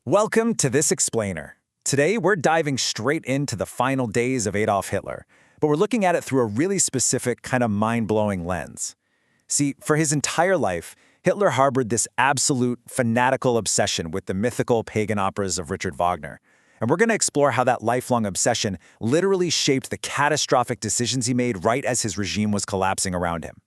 Welcome to This Explainer. Today, we're diving straight into the final days of Adolf Hitler, but we're looking at it through a really specific, kind of mind-blowing lens. See, for his entire life, Hitler harbored this absolute fanatical obsession with the mythical pagan operas of Richard Wagner. And we're going to explore how that lifelong obsession literally shaped the catastrophic decisions he made right as his regime was collapsing around him.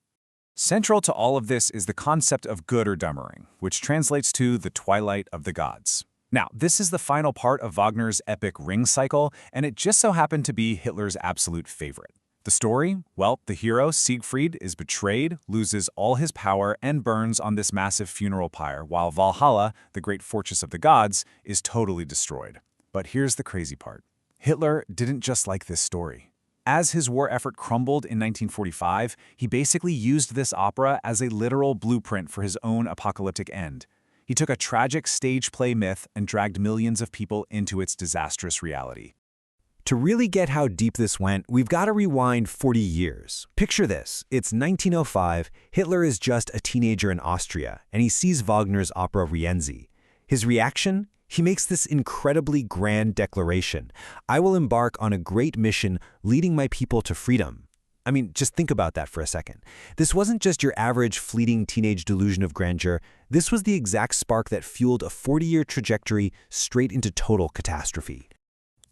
Central to all of this is the concept of Götterdämmerung, which translates to the twilight of the gods. Now, this is the final part of Wagner's epic Ring cycle, and it just so happened to be Hitler's absolute favorite. The story? Well, the hero, Siegfried, is betrayed, loses all his power, and burns on this massive funeral pyre, while Valhalla, the great fortress of the gods, is totally destroyed. But here's the crazy part. Hitler didn't just like this story. As his war effort crumbled in 1945, he basically used this opera as a literal blueprint for his own apocalyptic end. He took a tragic stage play myth and dragged millions of people into its disastrous reality. To really get how deep this went, we've got to rewind 40 years. Picture this. It's 1905, Hitler is just a teenager in Austria, and he sees Wagner's opera Rienzi. His reaction? He makes this incredibly grand declaration. I will embark on a great mission leading my people to freedom. I mean, just think about that for a second. This wasn't just your average fleeting teenage delusion of grandeur. This was the exact spark that fueled a 40-year trajectory straight into total catastrophe.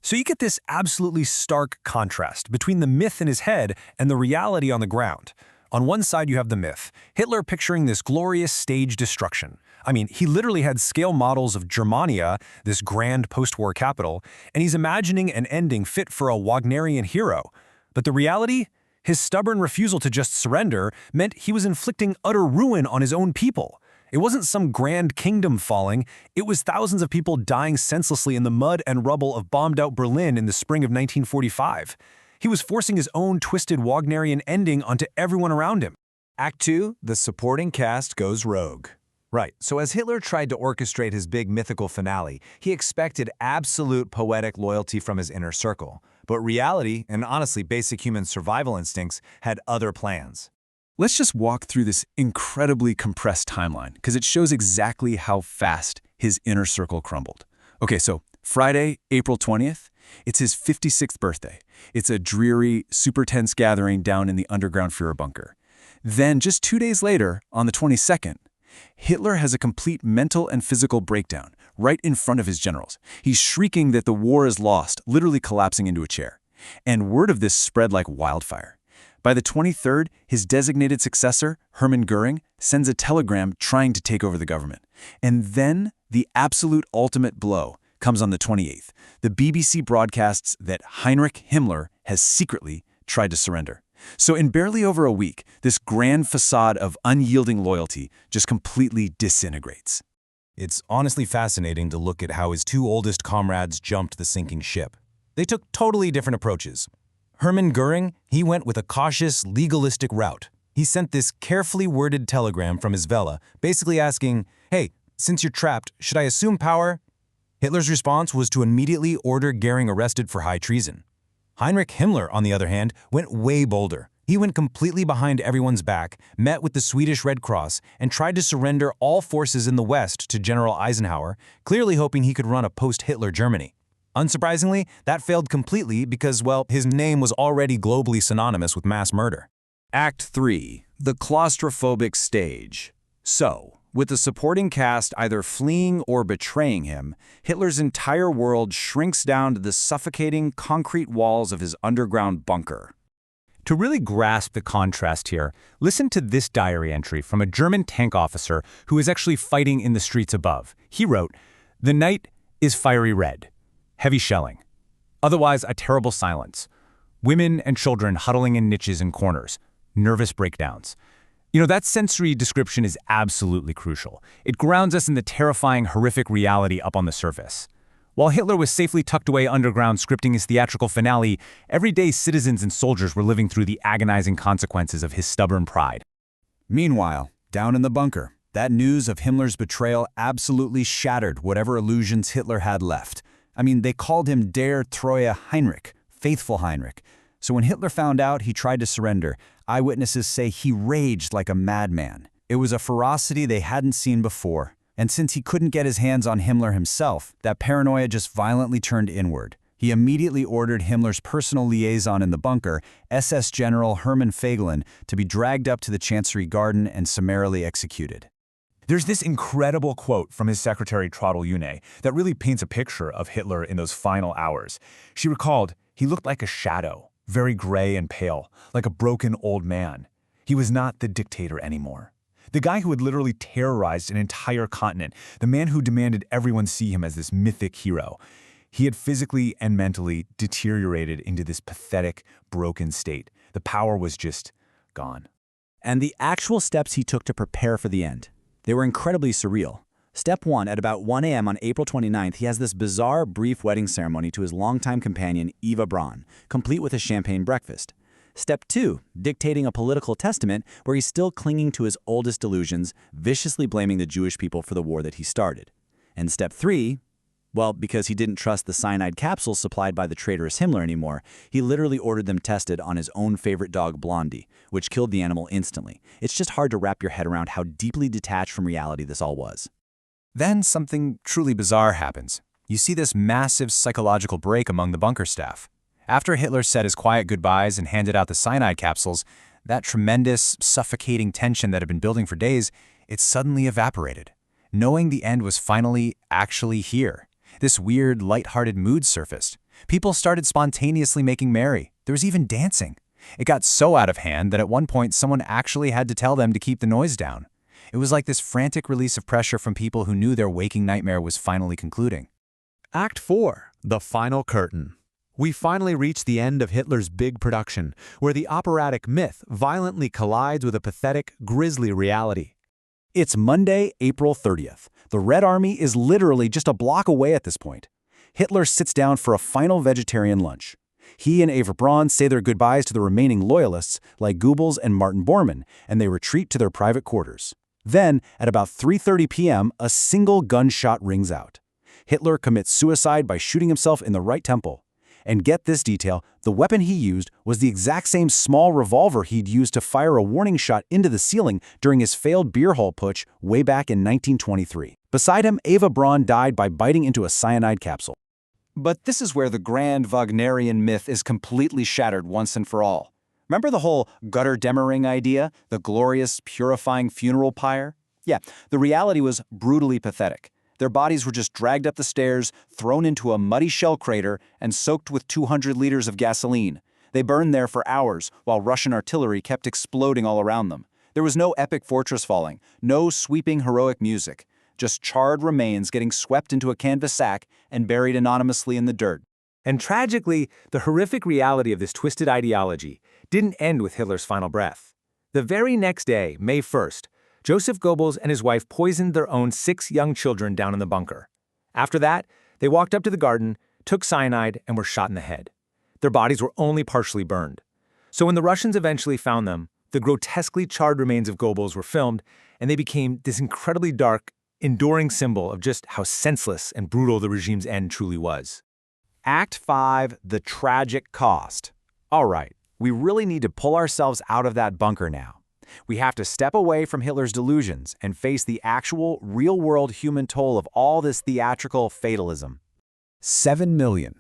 So you get this absolutely stark contrast between the myth in his head and the reality on the ground. On one side, you have the myth, Hitler picturing this glorious stage destruction. I mean, he literally had scale models of Germania, this grand post-war capital, and he's imagining an ending fit for a Wagnerian hero. But the reality? His stubborn refusal to just surrender meant he was inflicting utter ruin on his own people. It wasn't some grand kingdom falling, it was thousands of people dying senselessly in the mud and rubble of bombed-out Berlin in the spring of 1945. He was forcing his own twisted Wagnerian ending onto everyone around him. Act 2, the supporting cast goes rogue. Right, so as Hitler tried to orchestrate his big mythical finale, he expected absolute poetic loyalty from his inner circle. But reality, and honestly basic human survival instincts, had other plans. Let's just walk through this incredibly compressed timeline, because it shows exactly how fast his inner circle crumbled. Okay, so Friday, April 20th, it's his 56th birthday. It's a dreary, super tense gathering down in the underground Führer bunker. Then, just 2 days later, on the 22nd, Hitler has a complete mental and physical breakdown right in front of his generals. He's shrieking that the war is lost, literally collapsing into a chair. And word of this spread like wildfire. By the 23rd, his designated successor, Hermann Göring, sends a telegram trying to take over the government. And then the absolute ultimate blow comes on the 28th. The BBC broadcasts that Heinrich Himmler has secretly tried to surrender. So in barely over a week, this grand facade of unyielding loyalty just completely disintegrates. It's honestly fascinating to look at how his two oldest comrades jumped the sinking ship. They took totally different approaches. Hermann Göring, he went with a cautious, legalistic route. He sent this carefully worded telegram from his villa, basically asking, "Hey, since you're trapped, should I assume power?" Hitler's response was to immediately order Göring arrested for high treason. Heinrich Himmler, on the other hand, went way bolder. He went completely behind everyone's back, met with the Swedish Red Cross, and tried to surrender all forces in the West to General Eisenhower, clearly hoping he could run a post-Hitler Germany. Unsurprisingly, that failed completely because, well, his name was already globally synonymous with mass murder. Act 3, the claustrophobic stage. So, with the supporting cast either fleeing or betraying him, Hitler's entire world shrinks down to the suffocating concrete walls of his underground bunker. To really grasp the contrast here, listen to this diary entry from a German tank officer who is actually fighting in the streets above. He wrote, "The night is fiery red. Heavy shelling. Otherwise, a terrible silence. Women and children huddling in niches and corners. Nervous breakdowns." You know, that sensory description is absolutely crucial. It grounds us in the terrifying, horrific reality up on the surface. While Hitler was safely tucked away underground scripting his theatrical finale, everyday citizens and soldiers were living through the agonizing consequences of his stubborn pride. Meanwhile, down in the bunker, that news of Himmler's betrayal absolutely shattered whatever illusions Hitler had left. I mean, they called him Der treue Heinrich, faithful Heinrich. So when Hitler found out he tried to surrender, eyewitnesses say he raged like a madman. It was a ferocity they hadn't seen before. And since he couldn't get his hands on Himmler himself, that paranoia just violently turned inward. He immediately ordered Himmler's personal liaison in the bunker, SS General Hermann Feigelin, to be dragged up to the Chancery Garden and summarily executed. There's this incredible quote from his secretary Traudl June that really paints a picture of Hitler in those final hours. She recalled, "He looked like a shadow, very gray and pale, like a broken old man. He was not the dictator anymore. The guy who had literally terrorized an entire continent, the man who demanded everyone see him as this mythic hero. He had physically and mentally deteriorated into this pathetic, broken state. The power was just gone." And the actual steps he took to prepare for the end, they were incredibly surreal. Step 1, at about 1 a.m. on April 29th, he has this bizarre, brief wedding ceremony to his longtime companion, Eva Braun, complete with a champagne breakfast. Step 2, dictating a political testament where he's still clinging to his oldest delusions, viciously blaming the Jewish people for the war that he started. And Step 3, well, because he didn't trust the cyanide capsules supplied by the traitorous Himmler anymore, he literally ordered them tested on his own favorite dog, Blondie, which killed the animal instantly. It's just hard to wrap your head around how deeply detached from reality this all was. Then something truly bizarre happens. You see this massive psychological break among the bunker staff. After Hitler said his quiet goodbyes and handed out the cyanide capsules, that tremendous, suffocating tension that had been building for days, it suddenly evaporated. Knowing the end was finally actually here. This weird, lighthearted mood surfaced. People started spontaneously making merry. There was even dancing. It got so out of hand that at one point someone actually had to tell them to keep the noise down. It was like this frantic release of pressure from people who knew their waking nightmare was finally concluding. Act 4, the final curtain. We finally reach the end of Hitler's big production, where the operatic myth violently collides with a pathetic, grisly reality. It's Monday, April 30th. The Red Army is literally just a block away at this point. Hitler sits down for a final vegetarian lunch. He and Eva Braun say their goodbyes to the remaining loyalists, like Goebbels and Martin Bormann, and they retreat to their private quarters. Then, at about 3:30 p.m., a single gunshot rings out. Hitler commits suicide by shooting himself in the right temple. And get this detail, the weapon he used was the exact same small revolver he'd used to fire a warning shot into the ceiling during his failed beer hall putsch way back in 1923. Beside him, Eva Braun died by biting into a cyanide capsule. But this is where the grand Wagnerian myth is completely shattered once and for all. Remember the whole Götterdämmerung idea, the glorious, purifying funeral pyre? Yeah, the reality was brutally pathetic. Their bodies were just dragged up the stairs, thrown into a muddy shell crater, and soaked with 200 liters of gasoline. They burned there for hours, while Russian artillery kept exploding all around them. There was no epic fortress falling, no sweeping heroic music, just charred remains getting swept into a canvas sack and buried anonymously in the dirt. And tragically, the horrific reality of this twisted ideology didn't end with Hitler's final breath. The very next day, May 1st, Joseph Goebbels and his wife poisoned their own 6 young children down in the bunker. After that, they walked up to the garden, took cyanide, and were shot in the head. Their bodies were only partially burned. So when the Russians eventually found them, the grotesquely charred remains of Goebbels were filmed, and they became this incredibly dark, enduring symbol of just how senseless and brutal the regime's end truly was. Act 5, the tragic cost. All right, we really need to pull ourselves out of that bunker now. We have to step away from Hitler's delusions and face the actual, real-world human toll of all this theatrical fatalism. 7 million.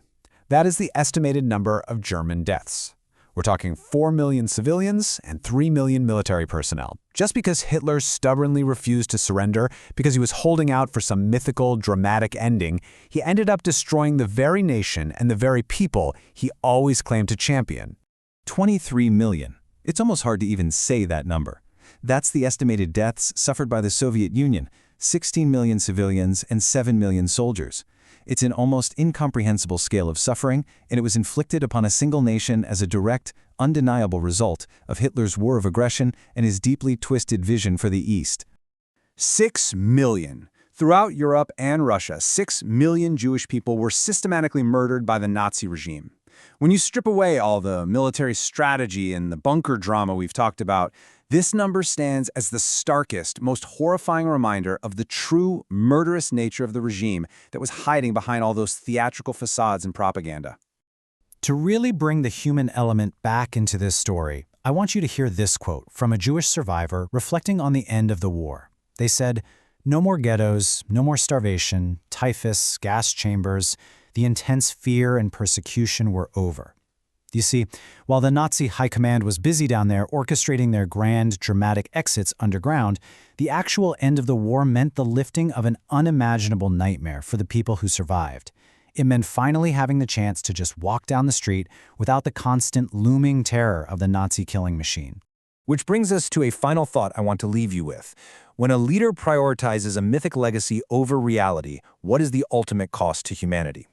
That is the estimated number of German deaths. We're talking 4 million civilians and 3 million military personnel. Just because Hitler stubbornly refused to surrender because he was holding out for some mythical, dramatic ending, he ended up destroying the very nation and the very people he always claimed to champion. 23 million. It's almost hard to even say that number. That's the estimated deaths suffered by the Soviet Union, 16 million civilians and 7 million soldiers. It's an almost incomprehensible scale of suffering, and it was inflicted upon a single nation as a direct, undeniable result of Hitler's war of aggression and his deeply twisted vision for the East. 6 million. Throughout Europe and Russia, 6 million Jewish people were systematically murdered by the Nazi regime. When you strip away all the military strategy and the bunker drama we've talked about, this number stands as the starkest, most horrifying reminder of the true murderous nature of the regime that was hiding behind all those theatrical facades and propaganda. To really bring the human element back into this story, I want you to hear this quote from a Jewish survivor reflecting on the end of the war. They said, No more ghettos, no more starvation, typhus, gas chambers. The intense fear and persecution were over. You see, while the Nazi high command was busy down there orchestrating their grand, dramatic exits underground, the actual end of the war meant the lifting of an unimaginable nightmare for the people who survived. It meant finally having the chance to just walk down the street without the constant looming terror of the Nazi killing machine. Which brings us to a final thought I want to leave you with. When a leader prioritizes a mythic legacy over reality, what is the ultimate cost to humanity?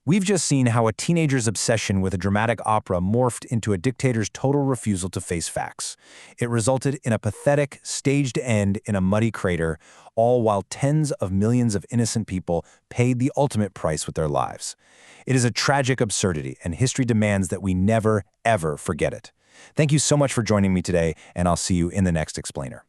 We've just seen how a teenager's obsession with a dramatic opera morphed into a dictator's total refusal to face facts. It resulted in a pathetic, staged end in a muddy crater, all while tens of millions of innocent people paid the ultimate price with their lives. It is a tragic absurdity, and history demands that we never, ever forget it. Thank you so much for joining me today, and I'll see you in the next Explainer.